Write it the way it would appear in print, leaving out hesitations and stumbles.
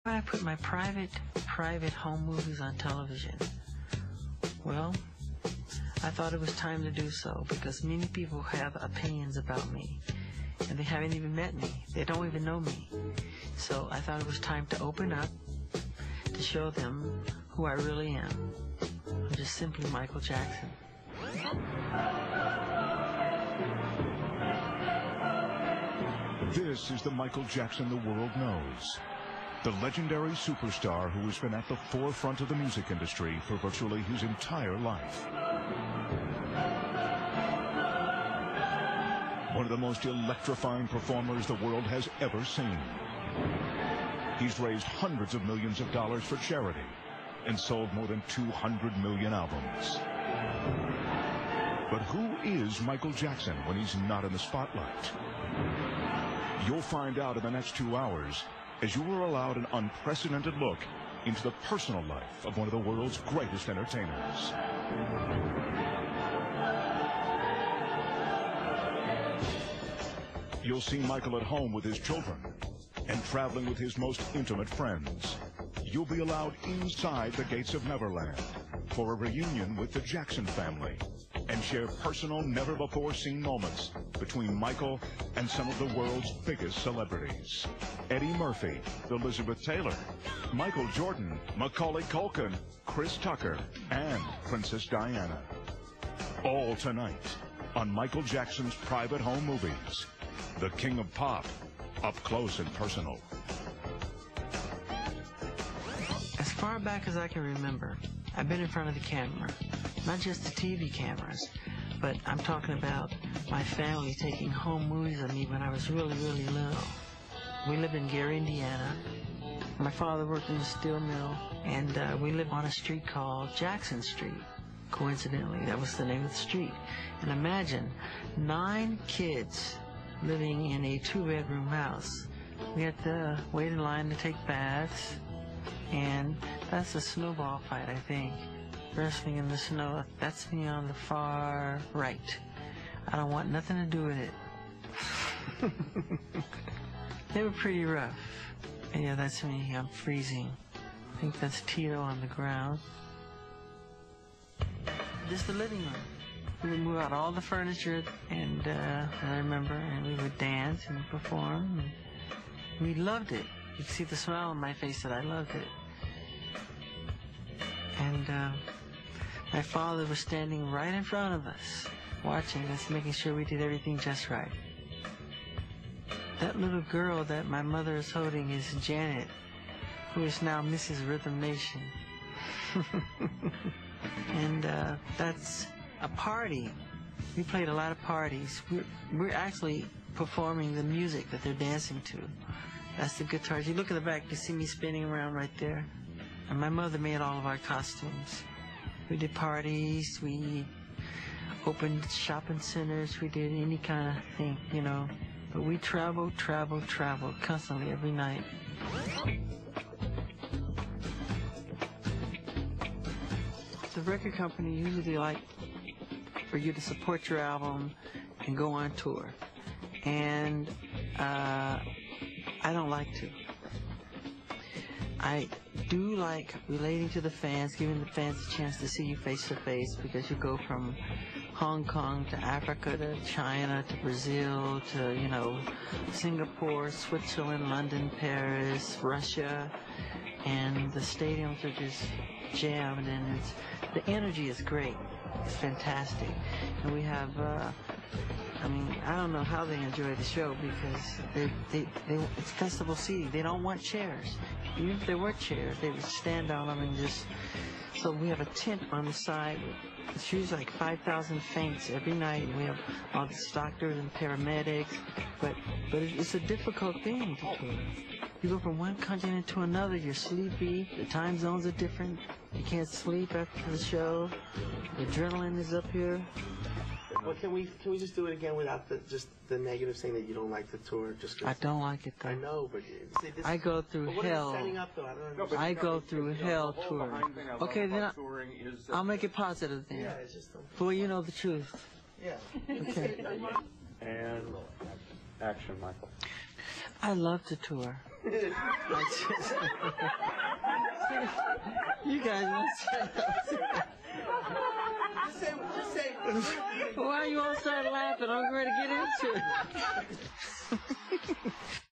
I put my private home movies on television. Well, I thought it was time to do so because many people have opinions about me and they haven't even met me. They don't even know me. So I thought it was time to open up, to show them who I really am. I'm just simply Michael Jackson. This is the Michael Jackson the world knows. The legendary superstar who has been at the forefront of the music industry for virtually his entire life. One of the most electrifying performers the world has ever seen. He's raised hundreds of millions of dollars for charity and sold more than 200 million albums. But who is Michael Jackson when he's not in the spotlight? You'll find out in the next 2 hours as you are allowed an unprecedented look into the personal life of one of the world's greatest entertainers. You'll see Michael at home with his children and traveling with his most intimate friends. You'll be allowed inside the gates of Neverland for a reunion with the Jackson family and share personal, never-before-seen moments between Michael and some of the world's biggest celebrities. Eddie Murphy, Elizabeth Taylor, Michael Jordan, Macaulay Culkin, Chris Tucker, and Princess Diana. All tonight on Michael Jackson's private home movies. The King of Pop, up close and personal. As far back as I can remember, I've been in front of the camera. Not just the TV cameras, but I'm talking about my family taking home movies of me when I was really, really little. We lived in Gary, Indiana. My father worked in a steel mill, and we lived on a street called Jackson Street. Coincidentally, that was the name of the street. And imagine 9 kids living in a 2-bedroom house. We had to wait in line to take baths, and that's a snowball fight, I think. Wrestling in the snow, that's me on the far right. I don't want nothing to do with it. They were pretty rough. And yeah, that's me, I'm freezing. I think that's Tito on the ground. This is the living room. We would move out all the furniture, and I remember, and we would dance and perform. And we loved it. You could see the smile on my face that I loved it. And my father was standing right in front of us, watching us, making sure we did everything just right. That little girl that my mother is holding is Janet, who is now Mrs. Rhythm Nation. And that's a party. We played a lot of parties. We're actually performing the music that they're dancing to. That's the guitars. You look in the back, you see me spinning around right there. And my mother made all of our costumes. We did parties, we opened shopping centers, we did any kind of thing, you know. But we traveled constantly every night. The record company usually like for you to support your album and go on tour. And I don't like to. I do like relating to the fans, giving the fans a chance to see you face to face, because you go from Hong Kong to Africa to China to Brazil to, you know, Singapore, Switzerland, London, Paris, Russia, and the stadiums are just jammed, and the energy is great. It's fantastic. And we have, I mean, I don't know how they enjoy the show, because it's festival seating. They don't want chairs. Even if there were chairs, they would stand on them and just... So we have a tent on the side. It's usually like 5,000 faints every night. We have all these doctors and paramedics. But it's a difficult thing to do. You go from one continent to another, you're sleepy, the time zones are different, you can't sleep after the show, the adrenaline is up here. Well, can we just do it again without just the negative, saying that you don't like the tour? Just 'cause I don't like it, though. I know, but see, this, I go through what hell. Are you setting up, though? I don't understand. I go through hell touring. Okay, then I'll make it positive then. Yeah, it's just. Well, you know the truth. Yeah. Okay. And action, Michael. I love to tour. You guys must Say. Why are you all started laughing? I'm ready to get into it.